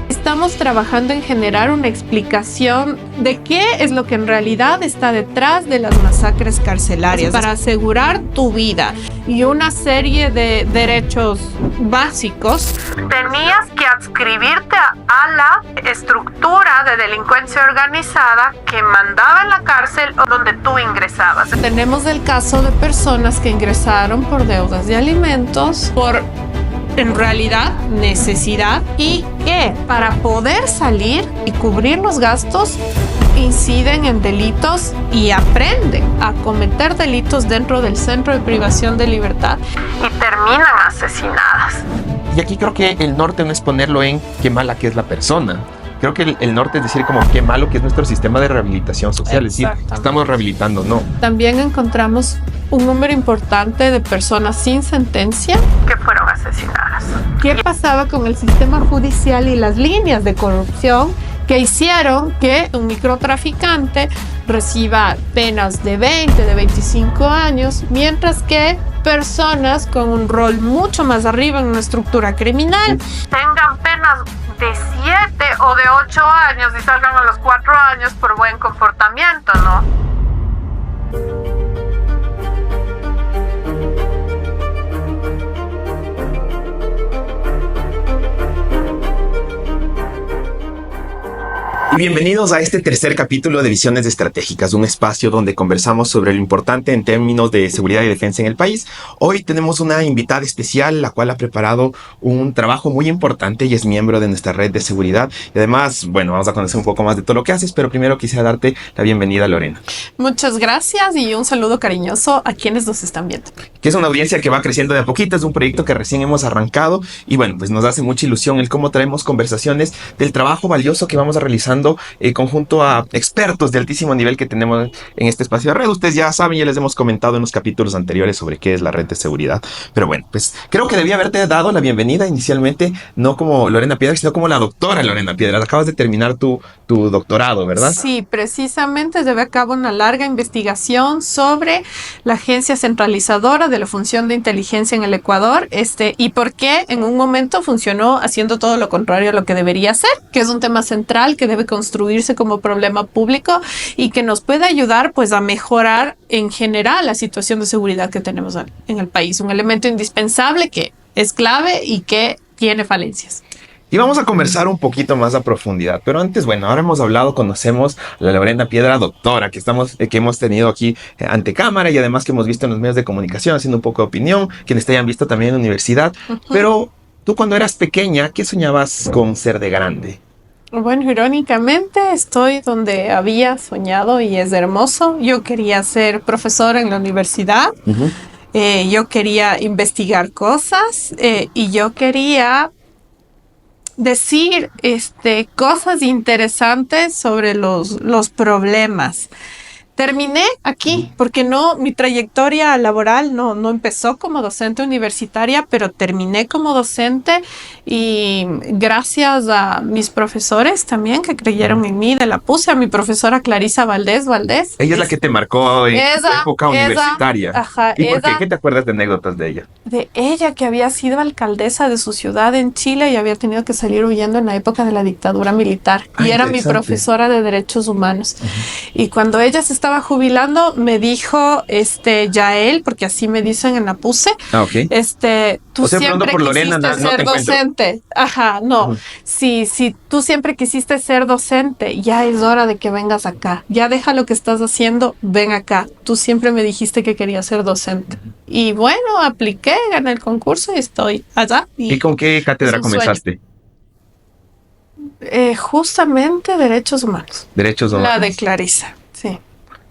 Estamos trabajando en generar una explicación de qué es lo que en realidad está detrás de las masacres carcelarias para asegurar tu vida y una serie de derechos básicos. Tenías que adscribirte a la estructura de delincuencia organizada que mandaba en la cárcel o donde tú ingresabas. Tenemos el caso de personas que ingresaron por deudas de alimentos, por en realidad necesidad, y que para poder salir y cubrir los gastos inciden en delitos y aprenden a cometer delitos dentro del centro de privación de libertad y terminan asesinadas. Y aquí creo que el norte no es ponerlo en qué mala que es la persona. Creo que el norte es decir como qué malo que es nuestro sistema de rehabilitación social, es decir, estamos rehabilitando, no. También encontramos un número importante de personas sin sentencia que fueron asesinadas. ¿Qué pasaba con el sistema judicial y las líneas de corrupción que hicieron que un microtraficante reciba penas de 20, de 25 años, mientras que personas con un rol mucho más arriba en una estructura criminal tengan penas de 7 o de 8 años y salgan a los 4 años por buen comportamiento, ¿no? Y bienvenidos a este tercer capítulo de Visiones Estratégicas, un espacio donde conversamos sobre lo importante en términos de seguridad y defensa en el país. Hoy tenemos una invitada especial, la cual ha preparado un trabajo muy importante y es miembro de nuestra red de seguridad. Y además, bueno, vamos a conocer un poco más de todo lo que haces, pero primero quisiera darte la bienvenida, Lorena. Muchas gracias y un saludo cariñoso a quienes nos están viendo. Que es una audiencia que va creciendo de a poquito, es un proyecto que recién hemos arrancado y bueno, pues nos hace mucha ilusión el cómo traemos conversaciones del trabajo valioso que vamos realizando conjunto a expertos de altísimo nivel que tenemos en este espacio de red. Ustedes ya saben, ya les hemos comentado en los capítulos anteriores sobre qué es la red de seguridad. Pero bueno, pues creo que debía haberte dado la bienvenida inicialmente, no como Lorena Piedra, sino como la doctora Lorena Piedra. Acabas de terminar tu doctorado, ¿verdad? Sí, precisamente llevé a cabo una larga investigación sobre la Agencia Centralizadora de la Función de Inteligencia en el Ecuador, y por qué en un momento funcionó haciendo todo lo contrario a lo que debería hacer, que es un tema central que debe construirse como problema público y que nos puede ayudar pues a mejorar en general la situación de seguridad que tenemos en el país, un elemento indispensable que es clave y que tiene falencias. Y vamos a conversar un poquito más a profundidad, pero antes, bueno, ahora hemos hablado, conocemos a la Lorena Piedra, doctora, que hemos tenido aquí ante cámara y además que hemos visto en los medios de comunicación, haciendo un poco de opinión, quienes te hayan visto también en la universidad. Pero tú cuando eras pequeña, ¿qué soñabas con ser de grande? Bueno, irónicamente estoy donde había soñado y es hermoso. Yo quería ser profesora en la universidad, yo quería investigar cosas y yo quería decir cosas interesantes sobre los problemas. Terminé aquí porque mi trayectoria laboral no empezó como docente universitaria, pero terminé como docente y gracias a mis profesores también que creyeron en mí, de la PUCE, a mi profesora Clarisa Valdés. Ella es la que te marcó en tu época universitaria. Ajá, ¿Y por qué? ¿Qué te acuerdas de anécdotas de ella? De ella, que había sido alcaldesa de su ciudad en Chile y había tenido que salir huyendo en la época de la dictadura militar. Y era mi profesora de Derechos Humanos. Y cuando ella se estaba jubilando, me dijo, Yael, porque así me dicen en la PUCE, tú siempre quisiste ser docente. Ajá, no. Si tú siempre quisiste ser docente, ya es hora de que vengas acá. Ya deja lo que estás haciendo, ven acá. Tú siempre me dijiste que querías ser docente. Y bueno, apliqué, gané el concurso y estoy allá. ¿Y con qué cátedra comenzaste? Justamente Derechos Humanos. Derechos Humanos. La de Clarisa, sí.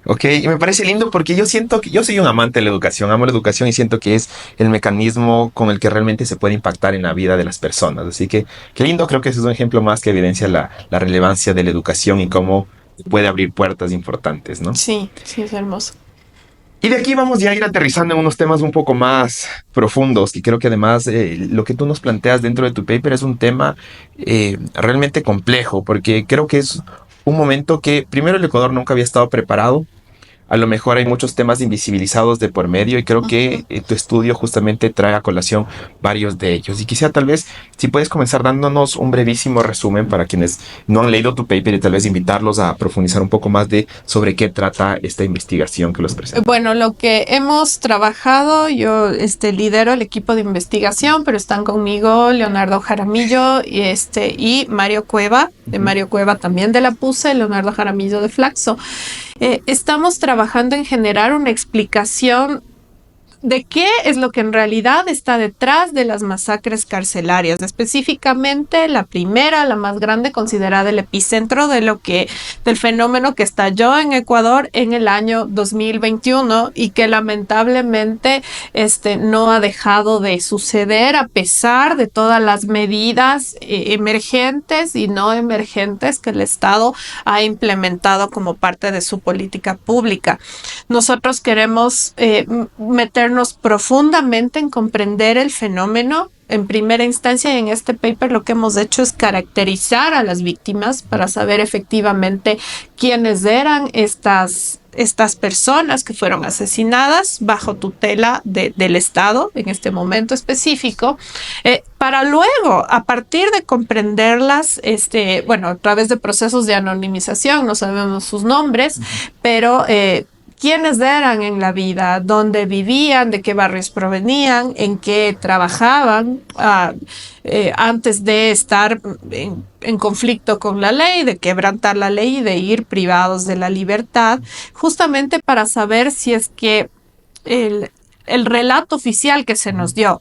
Ok, y me parece lindo porque yo siento que yo soy un amante de la educación, amo la educación y siento que es el mecanismo con el que realmente se puede impactar en la vida de las personas. Así que qué lindo, creo que ese es un ejemplo más que evidencia la relevancia de la educación y cómo puede abrir puertas importantes, ¿no? Sí, es hermoso. Y de aquí vamos ya a ir aterrizando en unos temas un poco más profundos, y creo que además lo que tú nos planteas dentro de tu paper es un tema realmente complejo, porque creo que es un momento que primero el Ecuador nunca había estado preparado a lo mejor hay muchos temas invisibilizados de por medio y creo que tu estudio justamente trae a colación varios de ellos. Y quisiera tal vez, si puedes comenzar dándonos un brevísimo resumen para quienes no han leído tu paper y tal vez invitarlos a profundizar un poco más de sobre qué trata esta investigación que los presenta. Bueno, lo que hemos trabajado, yo lidero el equipo de investigación, pero están conmigo Leonardo Jaramillo y Mario Cueva, de Mario Cueva también de la PUCE, Leonardo Jaramillo de Flaxo. Estamos trabajando en generar una explicación de qué es lo que en realidad está detrás de las masacres carcelarias, específicamente la primera, la más grande, considerada el epicentro del fenómeno que estalló en Ecuador en el año 2021 y que lamentablemente no ha dejado de suceder a pesar de todas las medidas emergentes y no emergentes que el Estado ha implementado como parte de su política pública. Nosotros queremos meternos profundamente en comprender el fenómeno. En primera instancia, y en este paper lo que hemos hecho es caracterizar a las víctimas para saber efectivamente quiénes eran estas personas que fueron asesinadas bajo tutela del Estado en este momento específico, para luego, a partir de comprenderlas, a través de procesos de anonimización, no sabemos sus nombres, pero quiénes eran en la vida, dónde vivían, de qué barrios provenían, en qué trabajaban antes de estar en conflicto con la ley, de quebrantar la ley y de ir privados de la libertad, justamente para saber si es que el relato oficial que se nos dio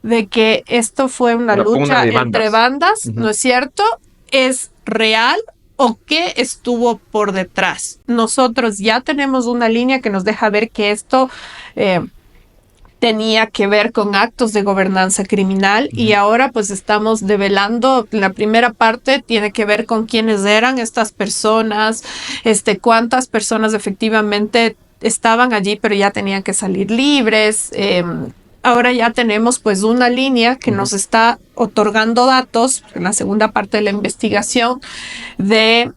de que esto fue una lucha entre bandas, ¿no es cierto?, es real o qué estuvo por detrás. Nosotros ya tenemos una línea que nos deja ver que esto tenía que ver con actos de gobernanza criminal y ahora pues estamos develando. La primera parte tiene que ver con quiénes eran estas personas, cuántas personas efectivamente estaban allí pero ya tenían que salir libres. Ahora ya tenemos pues una línea que nos está otorgando datos en la segunda parte de la investigación de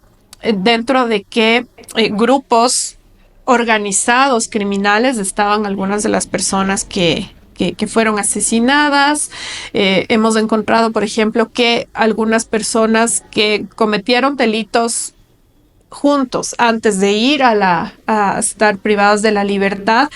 dentro de qué grupos organizados criminales estaban algunas de las personas que fueron asesinadas. Hemos encontrado, por ejemplo, que algunas personas que cometieron delitos juntos antes de ir a estar privados de la libertad,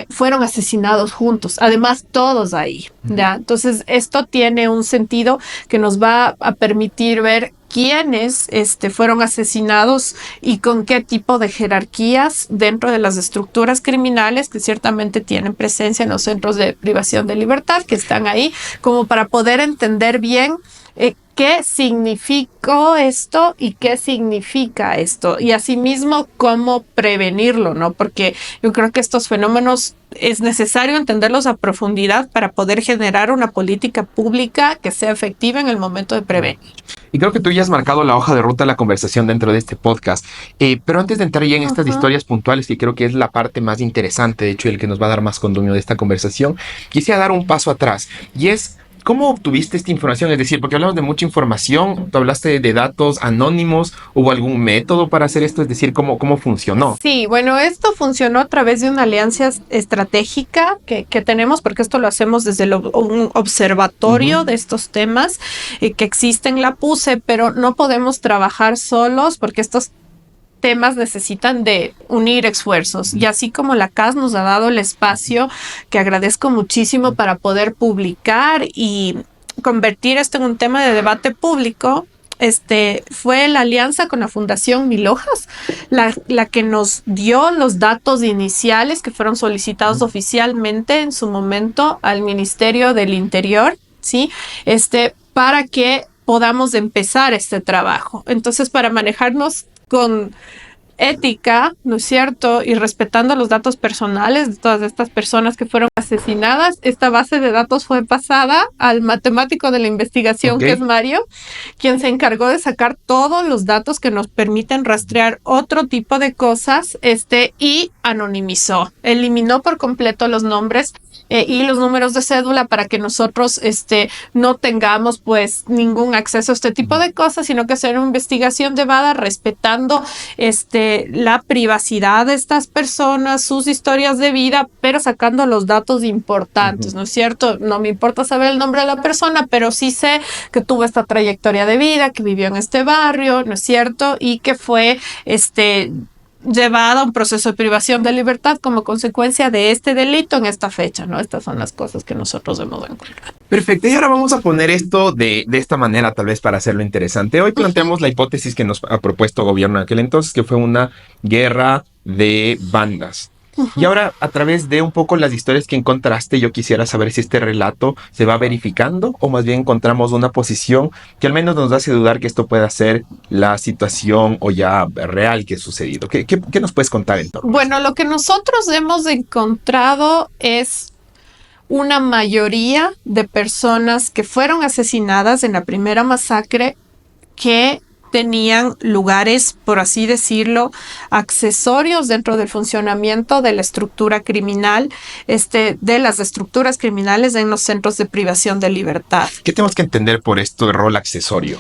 fueron asesinados juntos, además todos ahí, ¿ya? Entonces esto tiene un sentido que nos va a permitir ver quiénes fueron asesinados y con qué tipo de jerarquías dentro de las estructuras criminales que ciertamente tienen presencia en los centros de privación de libertad que están ahí, como para poder entender bien qué significó esto y qué significa esto, y asimismo cómo prevenirlo, ¿no? Porque yo creo que estos fenómenos es necesario entenderlos a profundidad para poder generar una política pública que sea efectiva en el momento de prevenir. Y creo que tú ya has marcado la hoja de ruta de la conversación dentro de este podcast. Pero antes de entrar ya en estas historias puntuales, que creo que es la parte más interesante, de hecho, el que nos va a dar más condumio de esta conversación, quisiera dar un paso atrás, y es ¿cómo obtuviste esta información? Es decir, porque hablamos de mucha información, tú hablaste de datos anónimos, ¿hubo algún método para hacer esto? Es decir, ¿cómo funcionó? Sí, bueno, esto funcionó a través de una alianza estratégica que tenemos, porque esto lo hacemos desde un observatorio de estos temas que existe en la PUCE, pero no podemos trabajar solos porque estos temas necesitan de unir esfuerzos, y así como la CAS nos ha dado el espacio, que agradezco muchísimo, para poder publicar y convertir esto en un tema de debate público. Fue la alianza con la Fundación Mil Hojas la que nos dio los datos iniciales que fueron solicitados oficialmente en su momento al Ministerio del Interior, ¿sí? Para que podamos empezar este trabajo. Entonces, para manejarnos con ética, ¿no es cierto?, y respetando los datos personales de todas estas personas que fueron asesinadas, esta base de datos fue pasada al matemático de la investigación, que es Mario, quien se encargó de sacar todos los datos que nos permiten rastrear otro tipo de cosas, y anonimizó, eliminó por completo los nombres y los números de cédula para que nosotros no tengamos pues ningún acceso a este tipo de cosas, sino que hacer una investigación llevada respetando la privacidad de estas personas, sus historias de vida, pero sacando los datos importantes, ¿no es cierto? No me importa saber el nombre de la persona, pero sí sé que tuvo esta trayectoria de vida, que vivió en este barrio, ¿no es cierto? Y que fue llevada a un proceso de privación de libertad como consecuencia de este delito en esta fecha, ¿no? Estas son las cosas que nosotros hemos encontrado. Perfecto, y ahora vamos a poner esto de esta manera, tal vez para hacerlo interesante. Hoy planteamos la hipótesis que nos ha propuesto el gobierno en aquel entonces, que fue una guerra de bandas. Y ahora, a través de un poco las historias que encontraste, yo quisiera saber si este relato se va verificando o más bien encontramos una posición que al menos nos hace dudar que esto pueda ser la situación o ya real que ha sucedido. ¿Qué nos puedes contar en torno? Bueno, lo que nosotros hemos encontrado es una mayoría de personas que fueron asesinadas en la primera masacre que tenían lugares, por así decirlo, accesorios dentro del funcionamiento de la estructura criminal, de las estructuras criminales en los centros de privación de libertad. ¿Qué tenemos que entender por esto de rol accesorio?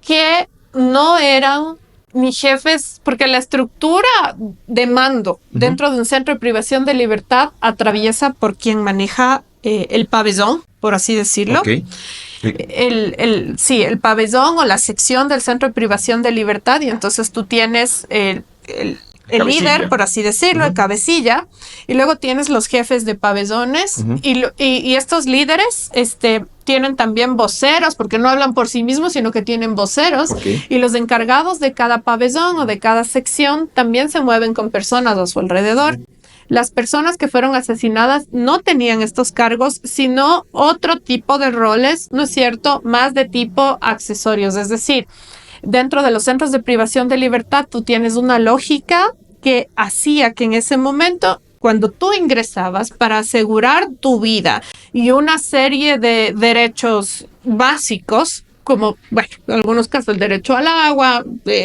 Que no eran ni jefes, porque la estructura de mando dentro de un centro de privación de libertad atraviesa por quien maneja el pabellón, por así decirlo. Okay. El pabellón o la sección del centro de privación de libertad, y entonces tú tienes el líder, por así decirlo, el cabecilla, y luego tienes los jefes de pabellones, y estos líderes tienen también voceros, porque no hablan por sí mismos, sino que tienen voceros, y los encargados de cada pabellón o de cada sección también se mueven con personas a su alrededor. Las personas que fueron asesinadas no tenían estos cargos, sino otro tipo de roles, ¿no es cierto?, más de tipo accesorios. Es decir, dentro de los centros de privación de libertad, tú tienes una lógica que hacía que en ese momento, cuando tú ingresabas para asegurar tu vida y una serie de derechos básicos, como, bueno, en algunos casos el derecho al agua,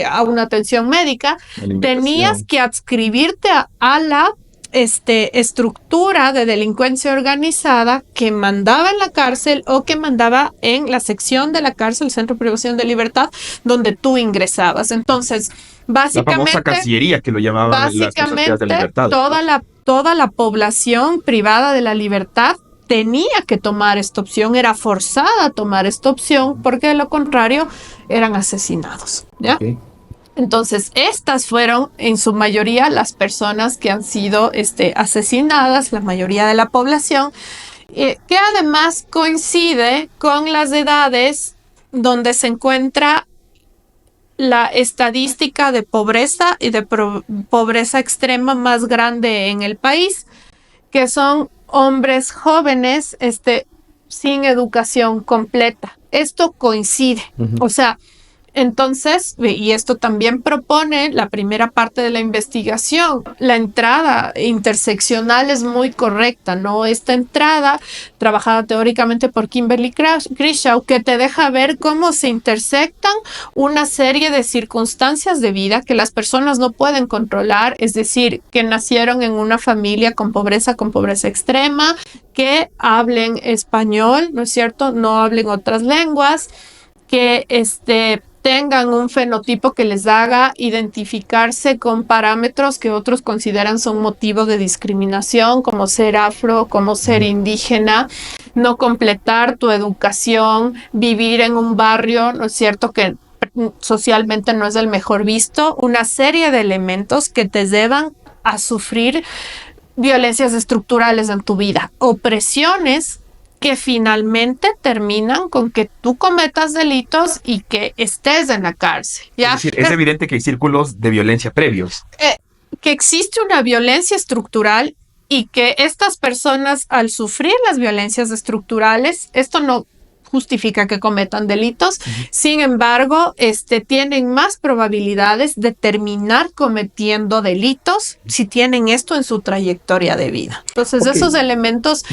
a una atención médica, tenías que adscribirte a la estructura de delincuencia organizada que mandaba en la cárcel o que mandaba en la sección de la cárcel, centro de privación de libertad, donde tú ingresabas. Entonces, básicamente, la famosa casillería que lo llamaban las personas de libertad. Toda la población privada de la libertad tenía que tomar esta opción, era forzada a tomar esta opción, porque de lo contrario eran asesinados, ¿ya? Okay. Entonces, estas fueron en su mayoría las personas que han sido asesinadas, la mayoría de la población, que además coincide con las edades donde se encuentra la estadística de pobreza y de pobreza extrema más grande en el país, que son hombres jóvenes sin educación completa. Esto coincide, o sea, entonces, y esto también propone la primera parte de la investigación, la entrada interseccional es muy correcta, ¿no? Esta entrada, trabajada teóricamente por Kimberly Crenshaw, que te deja ver cómo se intersectan una serie de circunstancias de vida que las personas no pueden controlar, es decir, que nacieron en una familia con pobreza extrema, que hablen español, ¿no es cierto? No hablen otras lenguas, que tengan un fenotipo que les haga identificarse con parámetros que otros consideran son motivo de discriminación, como ser afro, como ser indígena, no completar tu educación, vivir en un barrio, ¿no es cierto?, que socialmente no es el mejor visto, una serie de elementos que te llevan a sufrir violencias estructurales en tu vida, opresiones que finalmente terminan con que tú cometas delitos y que estés en la cárcel, ¿ya? Es decir, es evidente que hay círculos de violencia previos. Que existe una violencia estructural y que estas personas, al sufrir las violencias estructurales, esto no justifica que cometan delitos, sin embargo, tienen más probabilidades de terminar cometiendo delitos si tienen esto en su trayectoria de vida. Entonces, esos elementos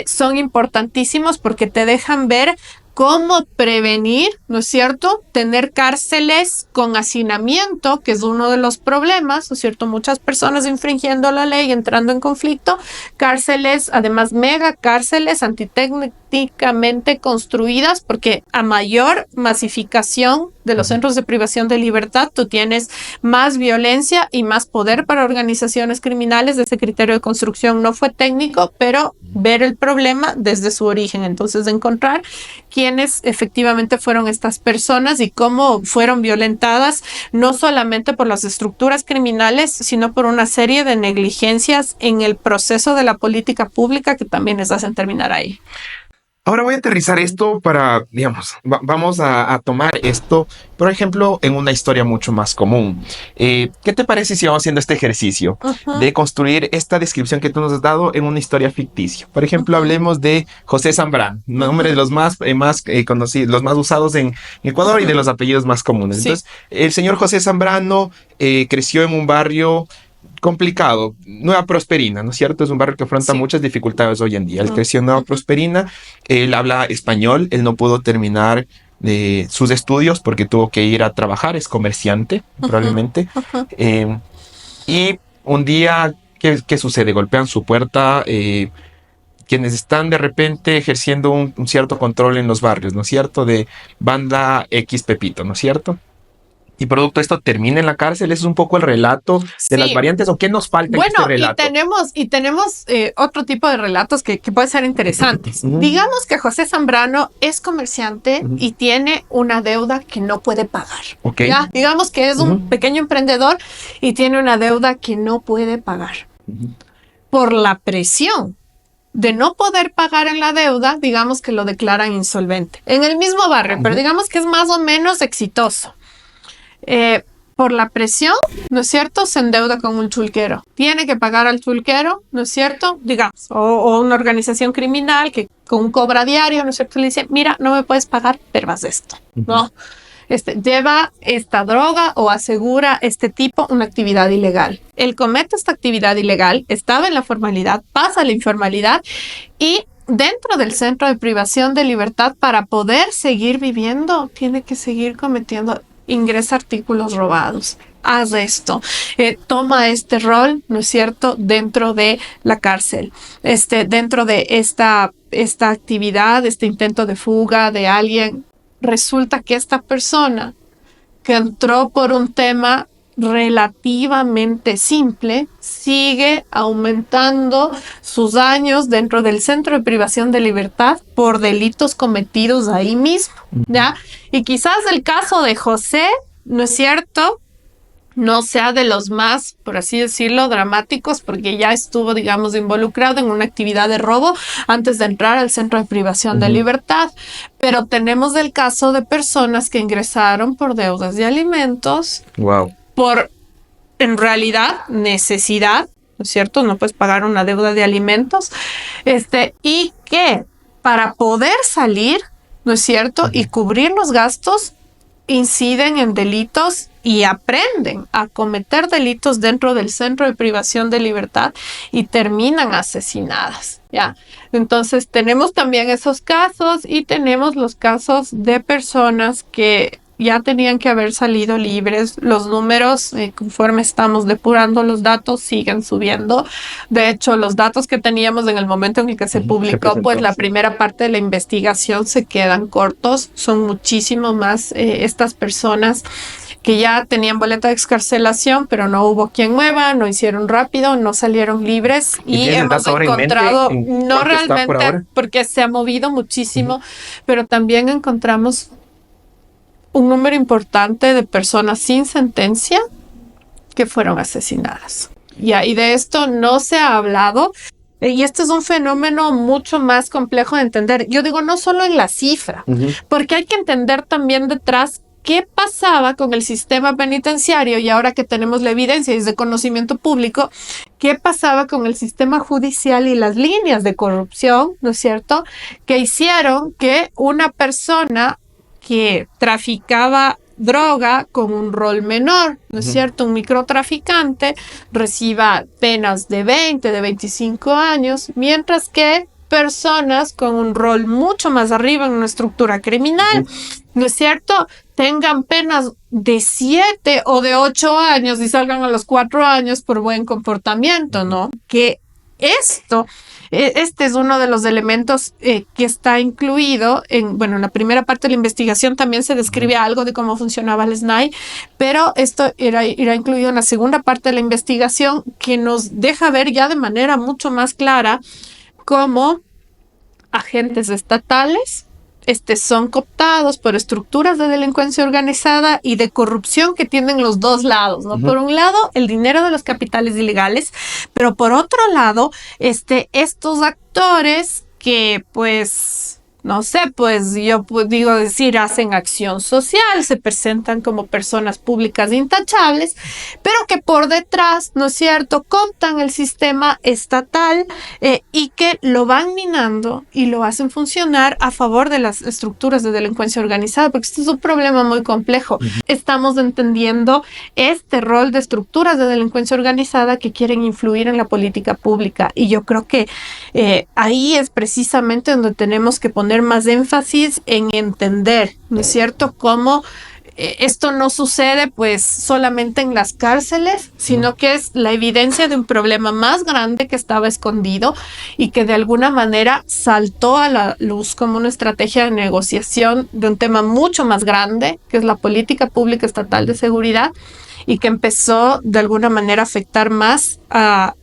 son importantísimos porque te dejan ver cómo prevenir, ¿no es cierto? Tener cárceles con hacinamiento, que es uno de los problemas, ¿no es cierto? Muchas personas infringiendo la ley, entrando en conflicto, cárceles, además mega cárceles antitécnicamente construidas, porque a mayor masificación de los centros de privación de libertad, tú tienes más violencia y más poder para organizaciones criminales. Ese criterio de construcción no fue técnico, pero ver el problema desde su origen. Entonces, encontrar quiénes efectivamente fueron estas personas y cómo fueron violentadas, no solamente por las estructuras criminales, sino por una serie de negligencias en el proceso de la política pública que también les hacen terminar ahí. Ahora voy a aterrizar esto para, digamos, vamos a tomar esto, por ejemplo, en una historia mucho más común. ¿Qué te parece si vamos haciendo este ejercicio de construir esta descripción que tú nos has dado en una historia ficticia? Por ejemplo, hablemos de José Zambrano, nombre de los más conocidos, los más usados en Ecuador y de los apellidos más comunes. Sí. Entonces, el señor José Zambrano creció en un barrio complicado, Nueva Prosperina, ¿no es cierto? Es un barrio que afronta muchas dificultades hoy en día. Él creció en Nueva Prosperina, él habla español, él no pudo terminar sus estudios porque tuvo que ir a trabajar, es comerciante, probablemente. Y un día, ¿qué sucede? Golpean su puerta quienes están de repente ejerciendo un cierto control en los barrios, ¿no es cierto? De banda X Pepito, ¿no es cierto? Y producto de esto termina en la cárcel. ¿Es un poco el relato de las variantes o qué nos falta en este relato? Y tenemos otro tipo de relatos que pueden ser interesantes. Digamos que José Zambrano es comerciante y tiene una deuda que no puede pagar. ¿Ya? Digamos que es un pequeño emprendedor y tiene una deuda que no puede pagar. Por la presión de no poder pagar en la deuda, digamos que lo declaran insolvente. En el mismo barrio, pero digamos que es más o menos exitoso. Por la presión, ¿no es cierto? Se endeuda con un chulquero. Tiene que pagar al chulquero, ¿no es cierto? Digamos, o una organización criminal que con un cobra diario, ¿no es cierto? Le dice, mira, no me puedes pagar, pero haz esto, ¿no? Lleva esta droga o asegura este tipo una actividad ilegal. Él comete esta actividad ilegal, estaba en la formalidad, pasa a la informalidad y dentro del centro de privación de libertad, para poder seguir viviendo, tiene que seguir cometiendo, ingresa artículos robados, haz esto, toma este rol, ¿no es cierto?, dentro de la cárcel, dentro de esta actividad, este intento de fuga de alguien. Resulta que esta persona que entró por un tema relativamente simple sigue aumentando sus años dentro del centro de privación de libertad por delitos cometidos ahí mismo, ¿ya? Y quizás el caso de José, ¿no es cierto?, no sea de los más, por así decirlo, dramáticos, porque ya estuvo, digamos, involucrado en una actividad de robo antes de entrar al centro de privación de libertad. Pero tenemos el caso de personas que ingresaron por deudas de alimentos, por, en realidad, necesidad, ¿no es cierto? No puedes pagar una deuda de alimentos, y que para poder salir, ¿no es cierto?, y cubrir los gastos, inciden en delitos y aprenden a cometer delitos dentro del centro de privación de libertad y terminan asesinadas, ¿ya? Entonces tenemos también esos casos y tenemos los casos de personas que ya tenían que haber salido libres. Los números, conforme estamos depurando los datos, siguen subiendo. De hecho, los datos que teníamos en el momento en el que se publicó, pues la primera parte de la investigación se quedan cortos. Son muchísimo más estas personas que ya tenían boleta de excarcelación, pero no hubo quien mueva, no hicieron rápido, no salieron libres y hemos encontrado, no realmente, porque se ha movido muchísimo, pero también encontramos un número importante de personas sin sentencia que fueron asesinadas. Y de esto no se ha hablado. Y este es un fenómeno mucho más complejo de entender. Yo digo, no solo en la cifra, porque hay que entender también detrás qué pasaba con el sistema penitenciario, y ahora que tenemos la evidencia y es de conocimiento público, qué pasaba con el sistema judicial y las líneas de corrupción, ¿no es cierto?, que hicieron que una persona que traficaba droga con un rol menor, ¿no es cierto?, un microtraficante, reciba penas de 20, de 25 años, mientras que personas con un rol mucho más arriba en una estructura criminal, ¿no es cierto?, tengan penas de 7 o de 8 años y salgan a los 4 años por buen comportamiento, ¿no? Que este es uno de los elementos que está incluido en la primera parte de la investigación. También se describe algo de cómo funcionaba el SNAI, pero esto irá incluido en la segunda parte de la investigación, que nos deja ver ya de manera mucho más clara cómo agentes estatales son cooptados por estructuras de delincuencia organizada y de corrupción que tienen los dos lados, ¿no? Por un lado, el dinero de los capitales ilegales, pero por otro lado, estos actores que, pues, no sé, pues yo digo decir, hacen acción social, se presentan como personas públicas intachables, pero que por detrás, ¿no es cierto?, cooptan el sistema estatal y que lo van minando y lo hacen funcionar a favor de las estructuras de delincuencia organizada, porque este es un problema muy complejo. Estamos entendiendo este rol de estructuras de delincuencia organizada que quieren influir en la política pública, y yo creo que ahí es precisamente donde tenemos que poner más énfasis en entender, ¿no es cierto?, cómo esto no sucede pues solamente en las cárceles, sino que es la evidencia de un problema más grande que estaba escondido y que de alguna manera saltó a la luz como una estrategia de negociación de un tema mucho más grande, que es la política pública estatal de seguridad, y que empezó de alguna manera a afectar más a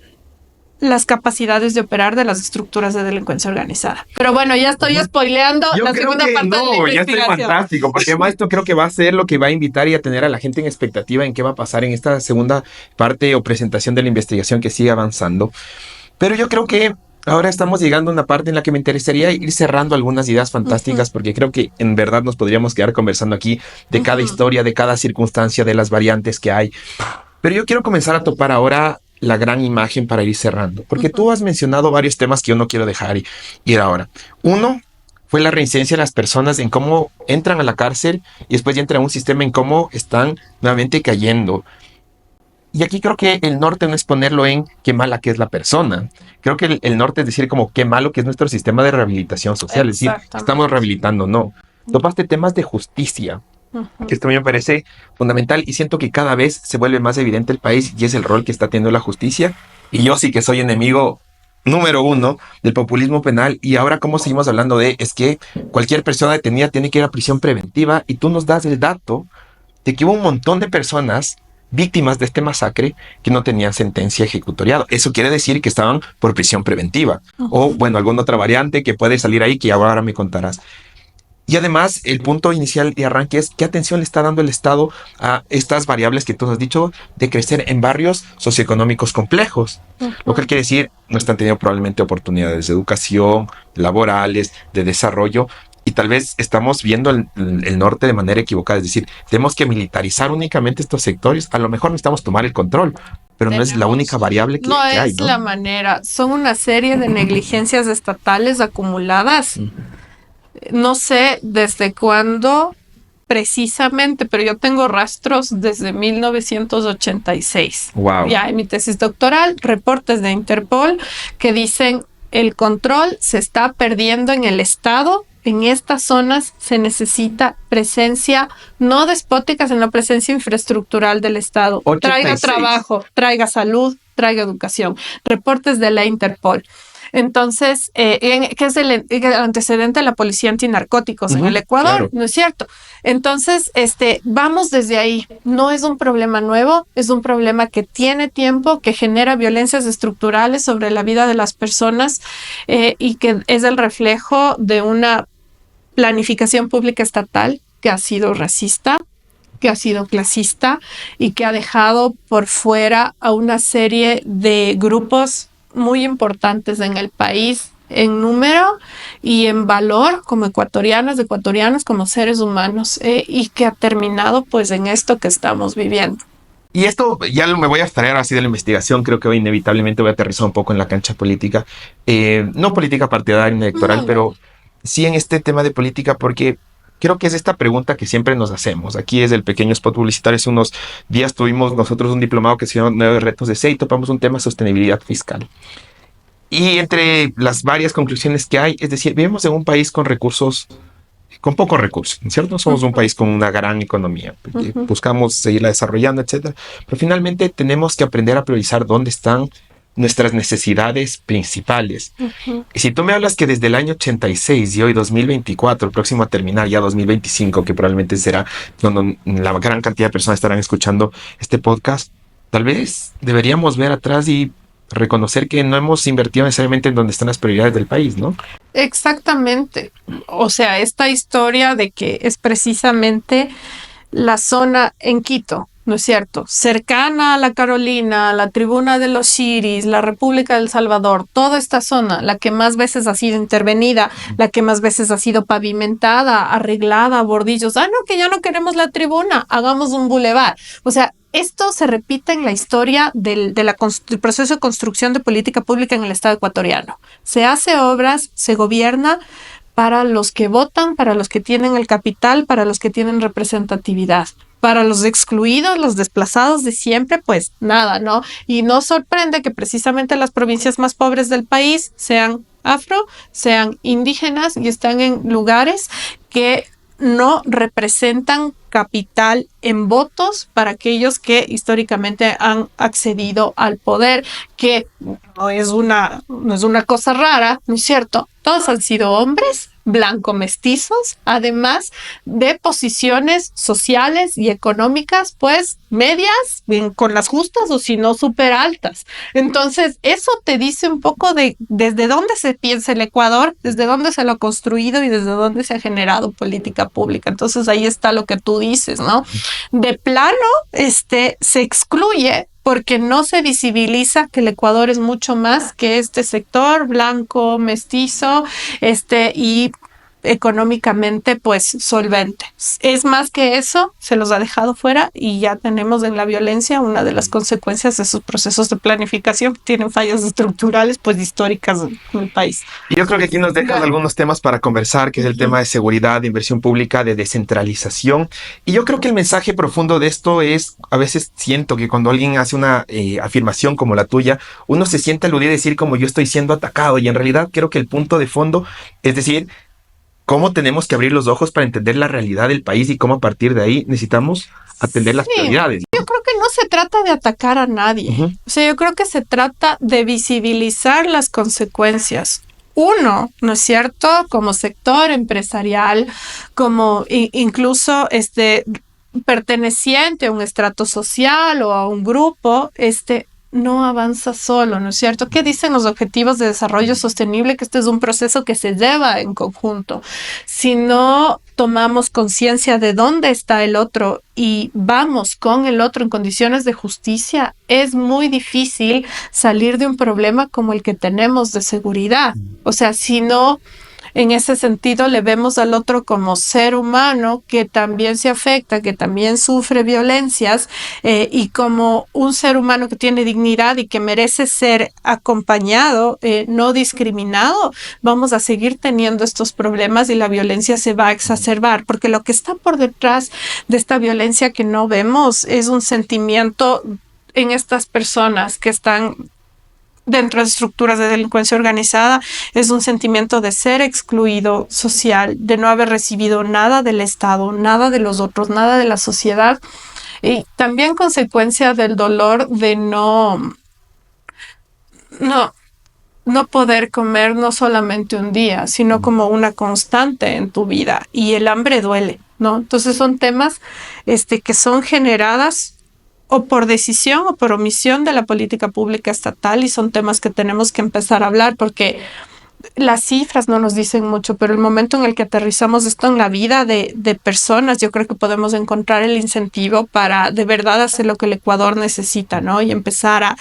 las capacidades de operar de las estructuras de delincuencia organizada. Pero bueno, ya estoy spoileando la segunda parte de la investigación. Ya estoy fantástico, porque además esto creo que va a ser lo que va a invitar y a tener a la gente en expectativa en qué va a pasar en esta segunda parte o presentación de la investigación que sigue avanzando. Pero yo creo que ahora estamos llegando a una parte en la que me interesaría ir cerrando algunas ideas fantásticas, porque creo que en verdad nos podríamos quedar conversando aquí de cada historia, de cada circunstancia, de las variantes que hay. Pero yo quiero comenzar a topar ahora la gran imagen para ir cerrando, porque tú has mencionado varios temas que yo no quiero dejar ir ahora. Uno fue la reincidencia de las personas en cómo entran a la cárcel y después ya entran a un sistema en cómo están nuevamente cayendo. Y aquí creo que el norte no es ponerlo en qué mala que es la persona. Creo que el norte es decir como qué malo que es nuestro sistema de rehabilitación social. Es decir, estamos rehabilitando, no. Topaste temas de justicia, que esto a mí me parece fundamental y siento que cada vez se vuelve más evidente el país y es el rol que está teniendo la justicia. Y yo sí que soy enemigo número 1 del populismo penal. Y ahora como seguimos hablando es que cualquier persona detenida tiene que ir a prisión preventiva, y tú nos das el dato de que hubo un montón de personas víctimas de este masacre que no tenían sentencia ejecutoriada. Eso quiere decir que estaban por prisión preventiva o bueno, alguna otra variante que puede salir ahí que ahora me contarás. Y además, el punto inicial de arranque es qué atención le está dando el Estado a estas variables que tú has dicho de crecer en barrios socioeconómicos complejos. Lo que quiere decir, no están teniendo probablemente oportunidades de educación, laborales, de desarrollo, y tal vez estamos viendo el norte de manera equivocada. Es decir, tenemos que militarizar únicamente estos sectores. A lo mejor necesitamos tomar el control, pero no es la única variable que hay. No es la manera. Son una serie de negligencias estatales acumuladas. No sé desde cuándo precisamente, pero yo tengo rastros desde 1986. Wow. Ya en mi tesis doctoral, reportes de Interpol que dicen el control se está perdiendo en el Estado. En estas zonas se necesita presencia no despótica, sino presencia infraestructural del Estado. 86. Traiga trabajo, traiga salud, traiga educación. Reportes de la Interpol. Entonces, que es el antecedente de la policía antinarcóticos en el Ecuador, claro. ¿No es cierto? Entonces, vamos desde ahí. No es un problema nuevo, es un problema que tiene tiempo, que genera violencias estructurales sobre la vida de las personas y que es el reflejo de una planificación pública estatal que ha sido racista, que ha sido clasista y que ha dejado por fuera a una serie de grupos muy importantes en el país, en número y en valor, como ecuatorianos, como seres humanos, y que ha terminado pues en esto que estamos viviendo. Y esto ya me voy a abstraer así de la investigación. Creo que hoy inevitablemente voy a aterrizar un poco en la cancha política, no política partidaria ni electoral, pero sí en este tema de política, porque creo que es esta pregunta que siempre nos hacemos. Aquí es el pequeño spot publicitario. Hace unos días tuvimos nosotros un diplomado que se llama 9 retos de SEI y topamos un tema de sostenibilidad fiscal. Y entre las varias conclusiones que hay, es decir, vivimos en un país con recursos, con pocos recursos, ¿no es cierto? Somos un país con una gran economía, buscamos seguirla desarrollando, etcétera. Pero finalmente tenemos que aprender a priorizar dónde están nuestras necesidades principales. Y si tú me hablas que desde el año 86 y hoy 2024, próximo a terminar ya 2025, que probablemente será cuando la gran cantidad de personas estarán escuchando este podcast, tal vez deberíamos ver atrás y reconocer que no hemos invertido necesariamente en donde están las prioridades del país, ¿no? Exactamente. O sea, esta historia de que es precisamente la zona en Quito, ¿no es cierto? Cercana a la Carolina, la Tribuna de los Chiris, la República del Salvador, toda esta zona, la que más veces ha sido intervenida, la que más veces ha sido pavimentada, arreglada, bordillos. Ah, no, que ya no queremos la tribuna, hagamos un bulevar. O sea, esto se repite en la historia del proceso de construcción de política pública en el Estado ecuatoriano. Se hace obras, se gobierna para los que votan, para los que tienen el capital, para los que tienen representatividad. Para los excluidos, los desplazados de siempre, pues nada, ¿no? Y no sorprende que precisamente las provincias más pobres del país sean afro, sean indígenas y están en lugares que no representan capital en votos para aquellos que históricamente han accedido al poder, que no es una cosa rara, ¿no es cierto? Todos han sido hombres blanco mestizos, además de posiciones sociales y económicas, pues medias, bien, con las justas o si no súper altas. Entonces, eso te dice un poco de desde dónde se piensa el Ecuador, desde dónde se lo ha construido y desde dónde se ha generado política pública. Entonces, ahí está lo que tú dices, ¿no? De plano, se excluye porque no se visibiliza que el Ecuador es mucho más que este sector blanco, mestizo, y económicamente pues solvente. Es más que eso, se los ha dejado fuera y ya tenemos en la violencia una de las consecuencias de esos procesos de planificación que tienen fallas estructurales pues históricas en el país. Y yo creo que aquí nos dejas algunos temas para conversar, que es el tema de seguridad, de inversión pública, de descentralización. Y yo creo que el mensaje profundo de esto es, a veces siento que cuando alguien hace una afirmación como la tuya, uno se siente aludido y decir como yo estoy siendo atacado. Y en realidad creo que el punto de fondo es decir, cómo tenemos que abrir los ojos para entender la realidad del país y cómo a partir de ahí necesitamos atender las prioridades. Yo creo que no se trata de atacar a nadie. O sea, yo creo que se trata de visibilizar las consecuencias. Uno, ¿no es cierto? Como sector empresarial, como incluso perteneciente a un estrato social o a un grupo, no avanza solo, ¿no es cierto? ¿Qué dicen los objetivos de desarrollo sostenible? Que este es un proceso que se lleva en conjunto. Si no tomamos conciencia de dónde está el otro y vamos con el otro en condiciones de justicia, es muy difícil salir de un problema como el que tenemos de seguridad. O sea, si no, en ese sentido le vemos al otro como ser humano que también se afecta, que también sufre violencias y como un ser humano que tiene dignidad y que merece ser acompañado, no discriminado, vamos a seguir teniendo estos problemas y la violencia se va a exacerbar, porque lo que está por detrás de esta violencia que no vemos es un sentimiento en estas personas que están dentro de estructuras de delincuencia organizada, es un sentimiento de ser excluido social, de no haber recibido nada del Estado, nada de los otros, nada de la sociedad, y también consecuencia del dolor de no poder comer no solamente un día, sino como una constante en tu vida, y el hambre duele, ¿no? Entonces son temas que son generadas o por decisión o por omisión de la política pública estatal, y son temas que tenemos que empezar a hablar porque las cifras no nos dicen mucho, pero el momento en el que aterrizamos esto en la vida de personas, yo creo que podemos encontrar el incentivo para de verdad hacer lo que el Ecuador necesita, ¿no? Y empezar a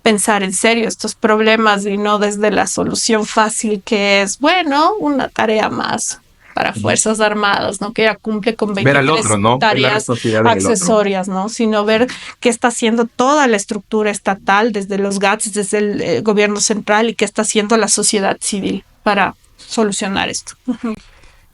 pensar en serio estos problemas y no desde la solución fácil que es, bueno, una tarea más para Fuerzas Armadas, ¿no? Que ya cumple con 23 tareas accesorias, ¿no? Sino ver qué está haciendo toda la estructura estatal, desde los GATS, desde el gobierno central, y qué está haciendo la sociedad civil para solucionar esto.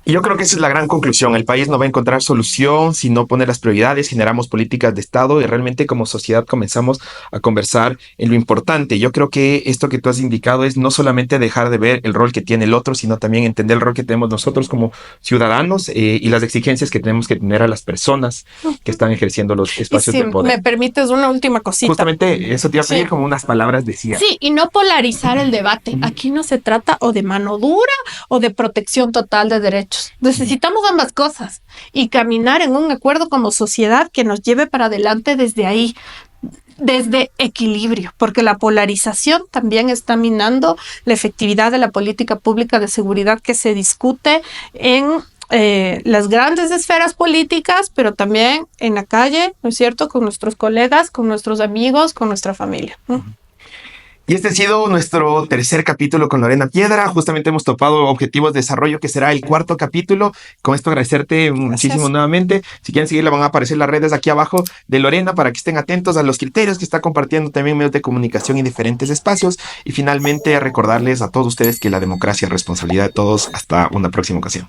Y yo creo que esa es la gran conclusión. El país no va a encontrar solución si no pone las prioridades, generamos políticas de Estado y realmente como sociedad comenzamos a conversar en lo importante. Yo creo que esto que tú has indicado es no solamente dejar de ver el rol que tiene el otro, sino también entender el rol que tenemos nosotros como ciudadanos y las exigencias que tenemos que tener a las personas que están ejerciendo los espacios de poder. Me permites una última cosita. Justamente eso te iba a pedir como unas palabras decía. Sí, y no polarizar el debate. Aquí no se trata o de mano dura o de protección total de derechos. Necesitamos ambas cosas y caminar en un acuerdo como sociedad que nos lleve para adelante desde ahí, desde equilibrio, porque la polarización también está minando la efectividad de la política pública de seguridad que se discute en las grandes esferas políticas, pero también en la calle, ¿no es cierto?, con nuestros colegas, con nuestros amigos, con nuestra familia. Y este ha sido nuestro tercer capítulo con Lorena Piedra. Justamente hemos topado objetivos de desarrollo, que será el cuarto capítulo. Con esto agradecerte muchísimo nuevamente. Si quieren seguirla, van a aparecer las redes aquí abajo de Lorena para que estén atentos a los criterios que está compartiendo también medios de comunicación y diferentes espacios. Y finalmente recordarles a todos ustedes que la democracia es responsabilidad de todos. Hasta una próxima ocasión.